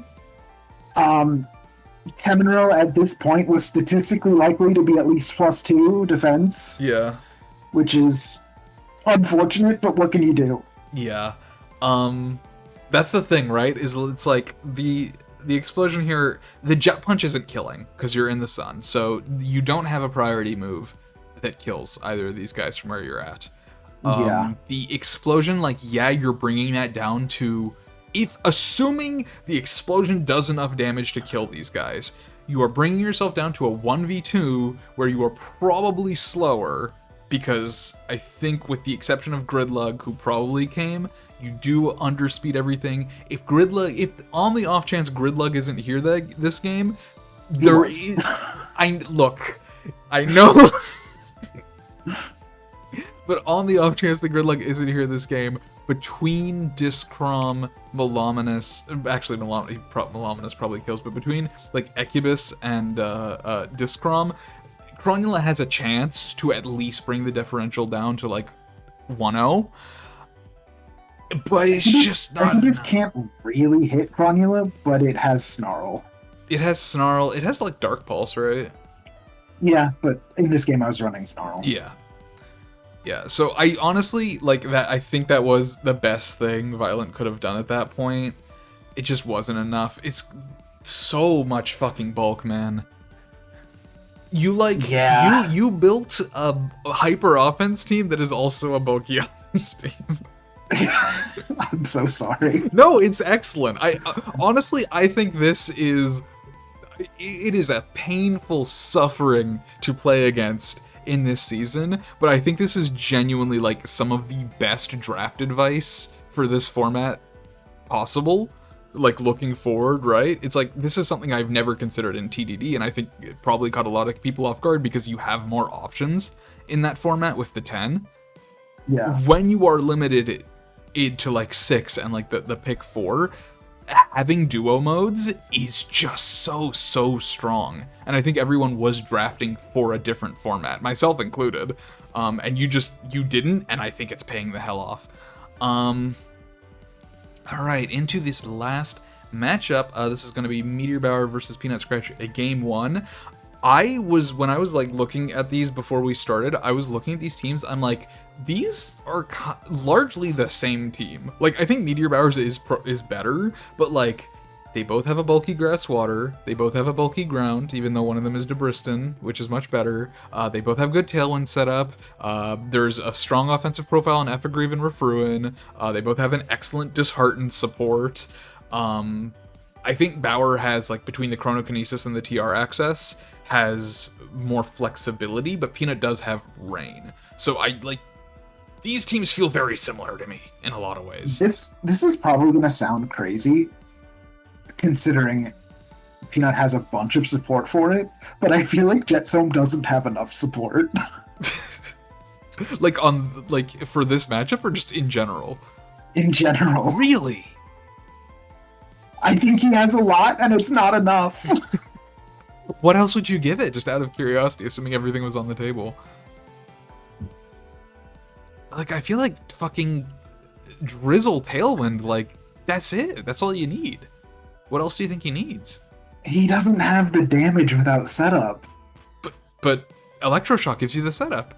Teminral at this point was statistically likely to be at least +2 defense. Yeah. Which is unfortunate, but what can you do? Yeah. That's the thing, right? Is it's like the explosion here, the Jet Punch isn't killing because you're in the sun, so you don't have a priority move that kills either of these guys from where you're at. Yeah. The explosion, like, yeah, you're bringing that down to, assuming the explosion does enough damage to kill these guys, you are bringing yourself down to a 1v2 where you are probably slower, because I think with the exception of Gridlug, who probably came, you do underspeed everything. If on the off chance Gridlug isn't here this game, I know. But on the off chance the Gridlug isn't here this game, between Discrom, Melominus, actually Melominus probably kills, but between like Ecubus and Discrom, Cronula has a chance to at least bring the differential down to like 1-0. But it's just not. Ecubus can't really hit Cronula, but it has Snarl. It has Snarl. It has like Dark Pulse, right? Yeah, but in this game I was running Snarl. Yeah. Yeah, so I honestly, like, that. I think that was the best thing Violent could have done at that point. It just wasn't enough. It's so much fucking bulk, man. You built a hyper offense team that is also a bulky offense team. I'm so sorry. No, it's excellent. Honestly, I think it is a painful suffering to play against in this season, but I think this is genuinely like some of the best draft advice for this format possible, like looking forward, right? It's like, this is something I've never considered in TDD, and I think it probably caught a lot of people off guard because you have more options in that format with the 10. Yeah. When you are limited to like 6 and like the pick 4, having duo modes is just so strong. And I think everyone was drafting for a different format, myself included. And you didn't, and I think it's paying the hell off. Alright, into this last matchup. This is going to be Meteor Bower versus Peanut Scratch, game 1. When I was like looking at these before we started, I was looking at these teams, I'm like, these are largely the same team. Like, I think Meteor Bowers is better, but like, they both have a bulky grass water, they both have a bulky ground, even though one of them is Debriston, which is much better. They both have good Tailwind setup. There's a strong offensive profile in Ephigreave and Refruin. They both have an excellent Disheartened support. I think Bower has, like, between the Chronokinesis and the TR access, has more flexibility, but Peanut does have Rain. So these teams feel very similar to me in a lot of ways. This is probably going to sound crazy, considering Peanut has a bunch of support for it, but I feel like Jetsome doesn't have enough support. Like, for this matchup, or just in general? In general. Really? I think he has a lot, and it's not enough. What else would you give it, just out of curiosity, assuming everything was on the table? Like, I feel like fucking Drizzle Tailwind, like, that's it. That's all you need. What else do you think he needs? He doesn't have the damage without setup. But Electroshock gives you the setup.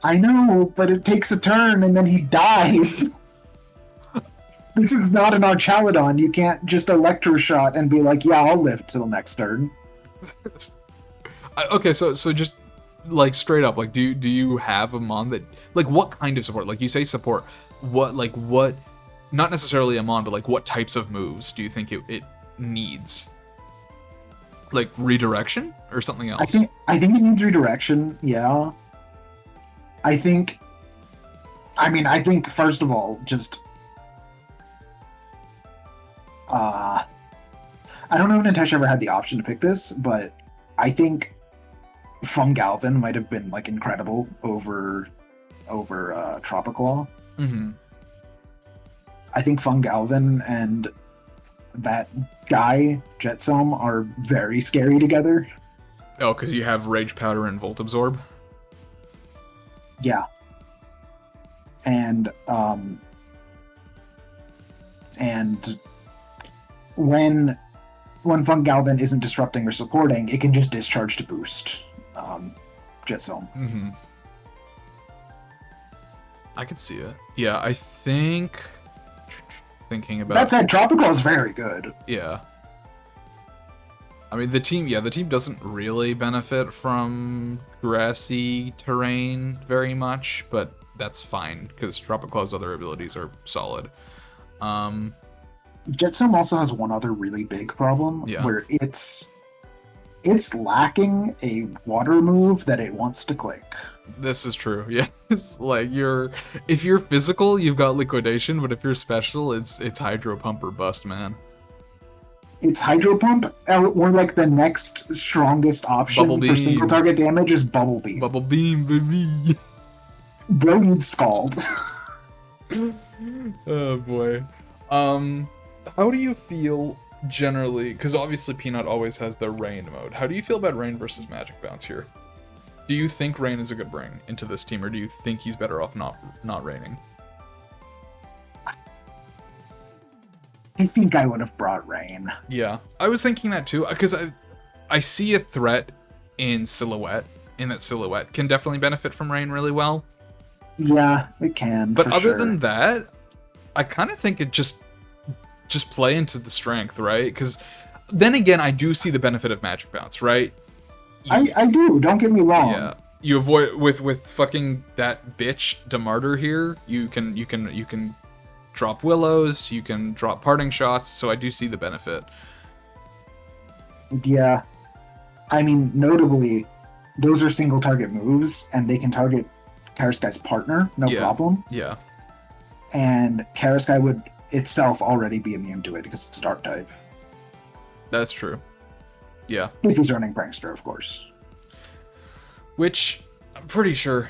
I know, but it takes a turn and then he dies. This is not an Archaludon. You can't just Electroshot and be like, yeah, I'll live till next turn. Okay, so just, like, straight up, like, do you have a mon that, like, what kind of support? Like, you say support, what, not necessarily a mon, but, like, what types of moves do you think it needs? Like, redirection or something else? I think it needs redirection, yeah. I think, first of all, just, I don't know if Natasha ever had the option to pick this, but I think Fungalvin might have been, like, incredible over Tropiclaw. Mm-hmm. I think Fungalvin and that guy, Jetsome, are very scary together. Oh, because you have Rage Powder and Volt Absorb? Yeah. And when Fungalvin isn't disrupting or supporting, it can just discharge to boost Jetsome. Mm-hmm. I could see it. Yeah, I think... Thinking about... That said, Tropiclaw is very good. Yeah. I mean, the team doesn't really benefit from grassy terrain very much, but that's fine, because Tropiclaw's other abilities are solid. Jetsome also has one other really big problem, where it's lacking a water move that it wants to click. This is true, yes. Like, if you're physical, you've got Liquidation, but if you're special, it's Hydro Pump or bust, man. It's Hydro Pump, or like the next strongest option for single target damage is Bubble Beam. Bubble Beam, baby! Bro needs Scald. Oh boy. How do you feel generally, because obviously Peanut always has the Rain mode, how do you feel about Rain versus Magic Bounce here? Do you think Rain is a good bring into this team, or do you think he's better off not raining? I think I would have brought Rain. Yeah, I was thinking that too, because I see a threat in Silhouette, that Silhouette can definitely benefit from Rain really well. Yeah, it can. But other than that, I kind of think it just play into the strength, right? Because then again, I do see the benefit of Magic Bounce, right? I do, don't get me wrong. Yeah. You avoid with fucking that bitch Demarter here, you can drop Willows, you can drop Parting Shots, so I do see the benefit. Yeah. I mean, notably, those are single target moves, and they can target Karasky's partner, no problem. Yeah. And Karasky would itself already be immune to it because it's a dark type. That's true. Yeah. If he's running Prankster, of course. Which, I'm pretty sure.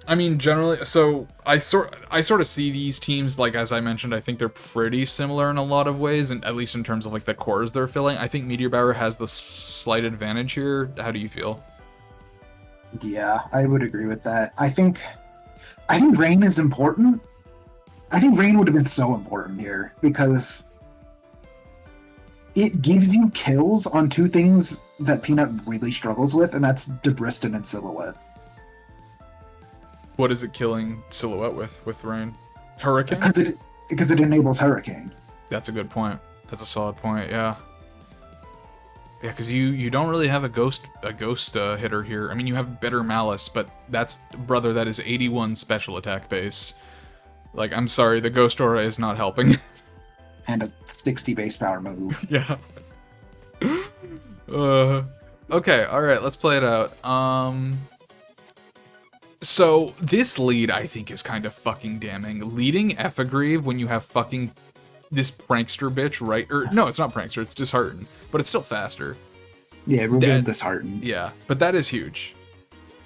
I mean, generally, so I sort of see these teams, like, as I mentioned, I think they're pretty similar in a lot of ways, and at least in terms of like the cores they're filling. I think Meteor Bower has the slight advantage here. How do you feel? Yeah, I would agree with that. I think Rain is important. I think Rain would have been so important here because it gives you kills on two things that Peanut really struggles with, and that's Debriston and Silhouette. What is it killing Silhouette with Rain? Hurricane? Because it enables Hurricane. That's a good point. That's a solid point. Yeah. Yeah, because you don't really have a ghost hitter here. I mean, you have Bitter Malice, but that is 81 special attack base. Like, I'm sorry, the Ghost Aura is not helping. And a 60 base power move. Yeah. Okay, alright, let's play it out. So, this lead, I think, is kind of fucking damning. Leading Ephagrieve when you have fucking this prankster bitch, right? Or, no, it's not prankster, it's Dishearten. But it's still faster. Yeah, revealed Dishearten. Yeah, but that is huge.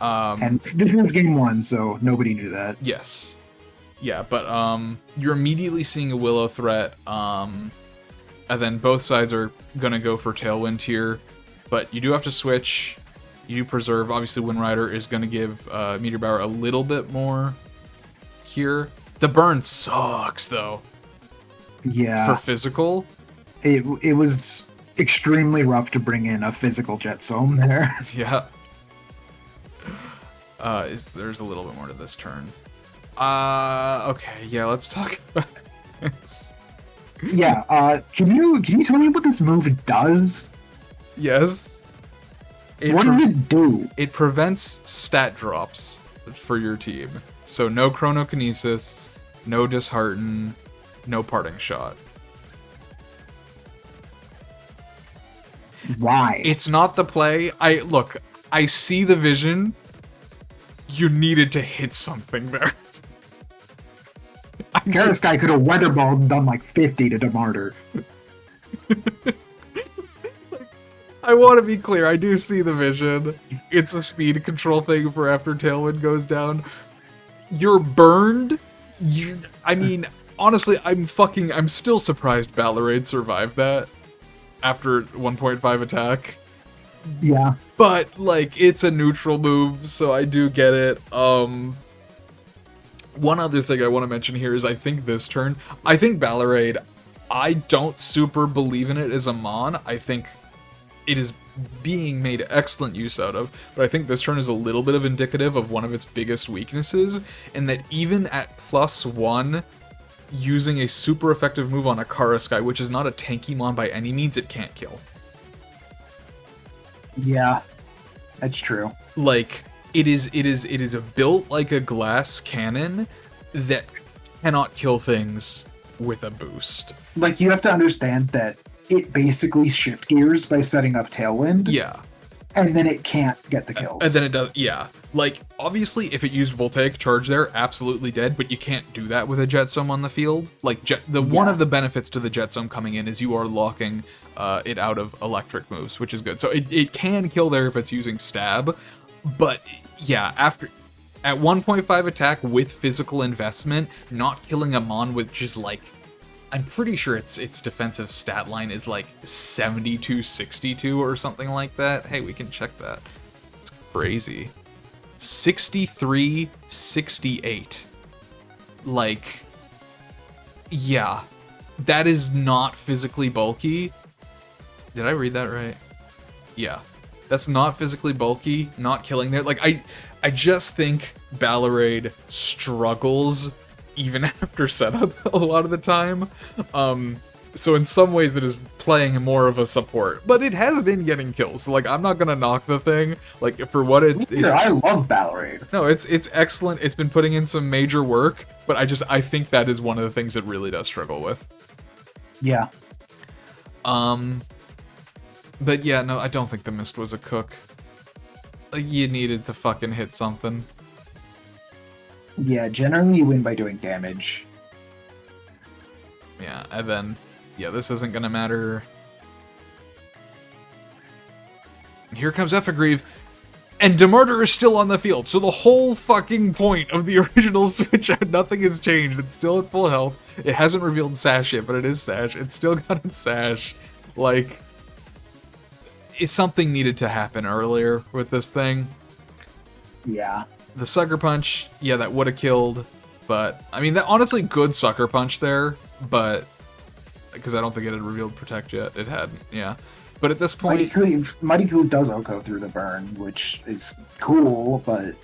And this is game 1, so nobody knew that. Yes. Yeah, but you're immediately seeing a Willow threat, and then both sides are gonna go for Tailwind here, but you do have to switch. You do preserve. Obviously, Wind Rider is gonna give Meteor Bower a little bit more here. The burn sucks though. Yeah. For physical, it was extremely rough to bring in a physical Jetsome there. yeah. There's a little bit more to this turn. Okay, yeah, let's talk about this. Yeah, can you tell me what this move does? Yes. What did it do? It prevents stat drops for your team. So no Chronokinesis, no Dishearten, no Parting Shot. Why? It's not the play. I see the vision. You needed to hit something there. Karaskai could have weatherballed and done like 50 to Demarter. I want to be clear, I do see the vision. It's a speed control thing for after Tailwind goes down. You're burned? I mean, honestly, I'm still surprised Ballerade survived that after 1.5 attack. Yeah. But, like, it's a neutral move, so I do get it. One other thing I want to mention here is I think this turn, I think Ballerade, I don't super believe in it as a Mon. I think it is being made excellent use out of, but I think this turn is a little bit of indicative of one of its biggest weaknesses, in that even at +1, using a super effective move on a Karaskai, which is not a tanky Mon by any means, it can't kill. Yeah, that's true. Like, it is built like a glass cannon that cannot kill things with a boost. Like, you have to understand that it basically shift gears by setting up Tailwind. Yeah. And then it can't get the kills. And then it does, yeah. Like, obviously, if it used Voltaic Charge there, absolutely dead, but you can't do that with a Jetsome on the field. Like, one of the benefits to the Jetsome coming in is you are locking it out of electric moves, which is good. So it can kill there if it's using Stab, but yeah, at 1.5 attack with physical investment, not killing a Mon with just like, I'm pretty sure its defensive stat line is like 72-62 or something like that. Hey, we can check that. It's crazy. 63-68. Like, yeah, that is not physically bulky. Did I read that right? Yeah. That's not physically bulky, not killing there. Like, I just think Ballerade struggles even after setup a lot of the time. So in some ways it is playing more of a support, but it has been getting kills. Like, I'm not gonna knock the thing. Like, for what I love Ballerade. No, it's excellent. It's been putting in some major work, but I think that is one of the things it really does struggle with. Yeah. But yeah, no, I don't think the Mist was a cook. Like, you needed to fucking hit something. Yeah, generally you win by doing damage. Yeah, and then, yeah, this isn't gonna matter. Here comes Ephagrieve, And Demarter is still on the field, so the whole fucking point of the original Switch, nothing has changed. It's still at full health. It hasn't revealed Sash yet, but it is Sash. It's still got its Sash. Like, something needed to happen earlier with this thing. Yeah. The Sucker Punch, yeah, that would have killed, but, I mean, that honestly good Sucker Punch there, but, because I don't think it had revealed Protect yet. It hadn't, yeah. But at this point... Mighty Cleave does go through the burn, which is cool, but...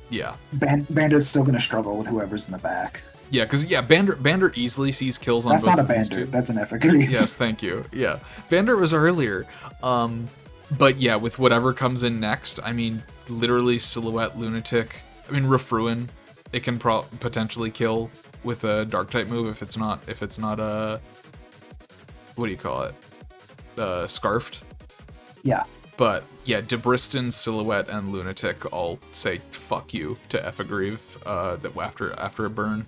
Yeah. Bandir's still going to struggle with whoever's in the back. Yeah, because, yeah, Bandit easily sees kills on both of these two. That's not a Bandit, that's an Effigy. Yes, thank you. Yeah. Bandit was earlier. But yeah, with whatever comes in next, I mean, literally Silhouette, Lunatic, I mean, Refruin, it can potentially kill with a Dark-type move if it's not a... What do you call it? Scarfed. Yeah. But yeah, Debriston, Silhouette, and Lunatic all say fuck you to Effigreve after a burn.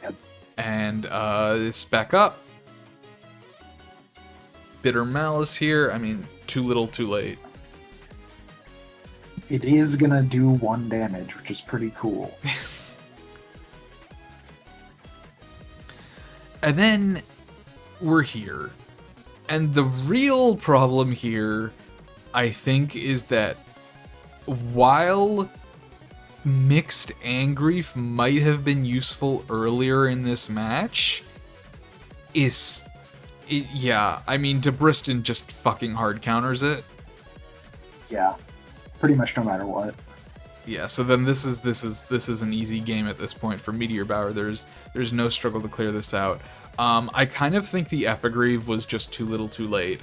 Yep. And it's back up. Bitter Malice here. I mean, too little, too late. It is gonna do 1 damage, which is pretty cool. And then we're here. And the real problem here, I think, is that while Mixed Angrief might have been useful earlier in this match, yeah, I mean, Debriston just fucking hard counters it. Yeah, pretty much no matter what. Yeah, so then this is an easy game at this point for Meteor Bower. There's no struggle to clear this out. I kind of think the Effigreve was just too little too late.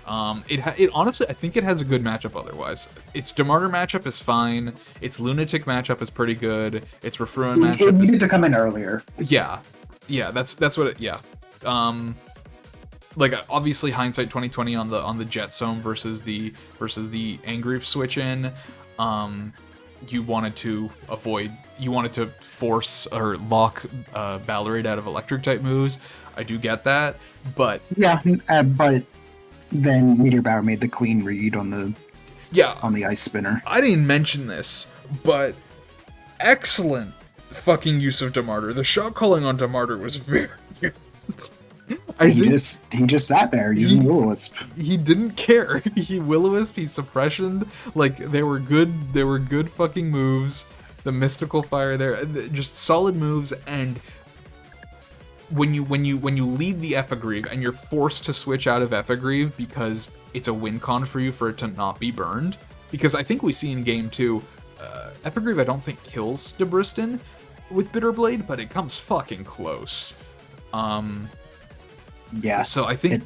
It honestly, I think it has a good matchup otherwise. Its Demarter matchup is fine. Its Lunatic matchup is pretty good. Its Refruin matchup it needed to come in earlier. Yeah. Yeah, that's what it, yeah. Like, obviously hindsight 2020 on the Jetsome versus the Angrief switch in. You wanted to force or lock Ballerate out of electric type moves. I do get that, but yeah, but then Meteor Bower made the clean read on the Ice Spinner. I didn't mention this, but excellent fucking use of Demarter. The shot calling on Demarter was very good. He just sat there using Will-O-Wisp. He didn't care. He Will-O-Wisp, he suppressioned. Like, they were good fucking moves. The Mystical Fire there, just solid moves. And when you lead the Effigreve and you're forced to switch out of Effigreve because it's a win con for you for it to not be burned, because I think we see in game 2, Effigreve I don't think kills Debriston with Bitterblade, but it comes fucking close. Yeah. So I think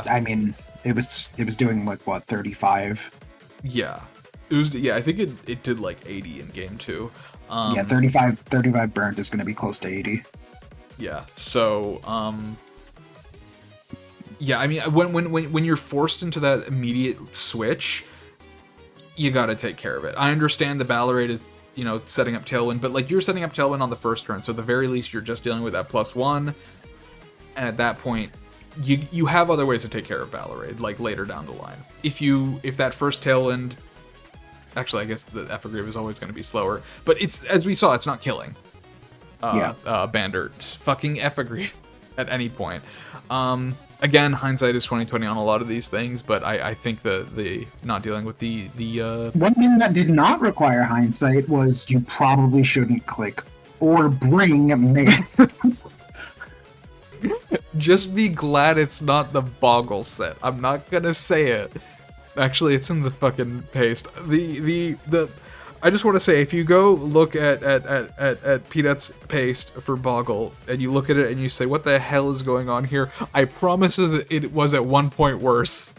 I mean, it was doing like what, 35? Yeah. I think it did like 80 in game 2. Yeah, 35 burned is going to be close to 80. Yeah. So yeah, I mean, when you're forced into that immediate switch, you got to take care of it. I understand the Ballerate is, setting up Tailwind, but like, you're setting up Tailwind on the first turn, so at the very least you're just dealing with that +1, and at that point you have other ways to take care of Ballerate, like later down the line. If that first Tailwind, actually I guess the Effigreve is always going to be slower, but it's, as we saw, it's not killing Bandit fucking Effigreve at any point. Again, hindsight is 2020 on a lot of these things, but I think the not dealing with the one thing that did not require hindsight was you probably shouldn't click or bring Mace. Just be glad it's not the Boggle set. I'm not gonna say it. Actually, it's in the fucking paste. I just want to say, if you go look at Peanut's paste for Boggle, and you look at it and you say, what the hell is going on here? I promise it was at one point worse.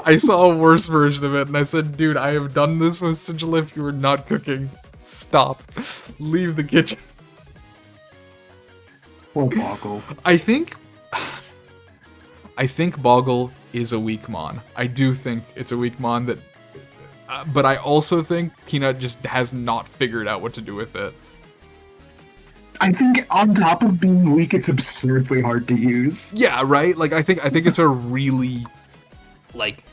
I saw a worse version of it, and I said, dude, I have done this with Sigil if you were not cooking. Stop. Leave the kitchen. Or Boggle. I think Boggle is a weak mon. I do think it's a weak mon that... but I also think Peanut just has not figured out what to do with it. I think on top of being weak, it's absurdly hard to use. Yeah, right? Like, I think it's a really, like,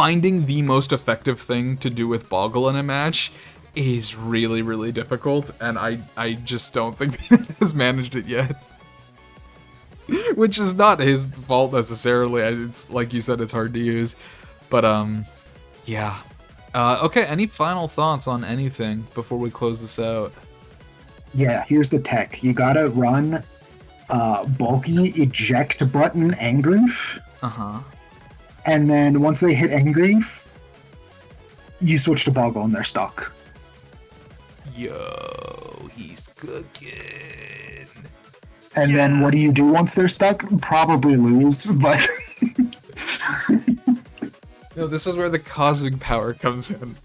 finding the most effective thing to do with Boggle in a match is really, really difficult, and I just don't think Peanut has managed it yet. Which is not his fault necessarily. It's like you said, it's hard to use. But yeah. Okay, any final thoughts on anything before we close this out? Yeah, here's the tech. You gotta run bulky eject button Engrief. Uh-huh. And then once they hit Engrief, you switch to Boggle and they're stuck. Yo, he's cooking. And then what do you do once they're stuck? Probably lose, but... No, this is where the cosmic power comes in.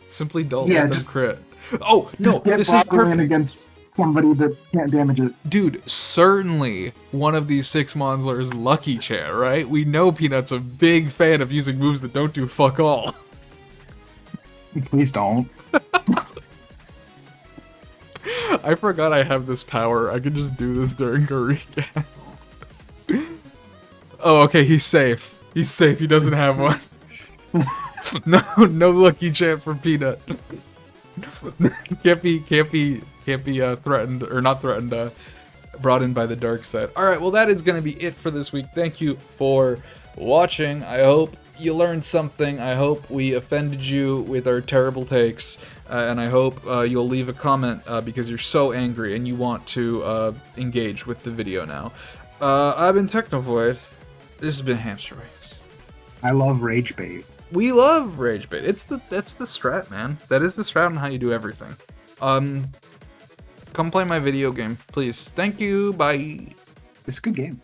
Simply don't Yeah, let them just- crit. Oh, no, Just get this is Boggle in perfect. against somebody that can't damage it. Dude, certainly one of these 6 Monzler is Lucky Chat, right? We know Peanut's a big fan of using moves that don't do fuck all. Please don't. I forgot I have this power. I can just do this during a recap. Oh, okay, he's safe. He's safe. He doesn't have one. No Lucky Chant for Peanut. can't be threatened, or not threatened, brought in by the dark side. Alright, well that is going to be it for this week. Thank you for watching. I hope you learned something. I hope we offended you with our terrible takes. And I hope you'll leave a comment because you're so angry and you want to engage with the video now. I've been Technovoid. This has been Hamster Wings. I love Rage Bait. We love Rage Bait. That's the strat, man. That is the strat on how you do everything. Come play my video game, please. Thank you. Bye. It's a good game.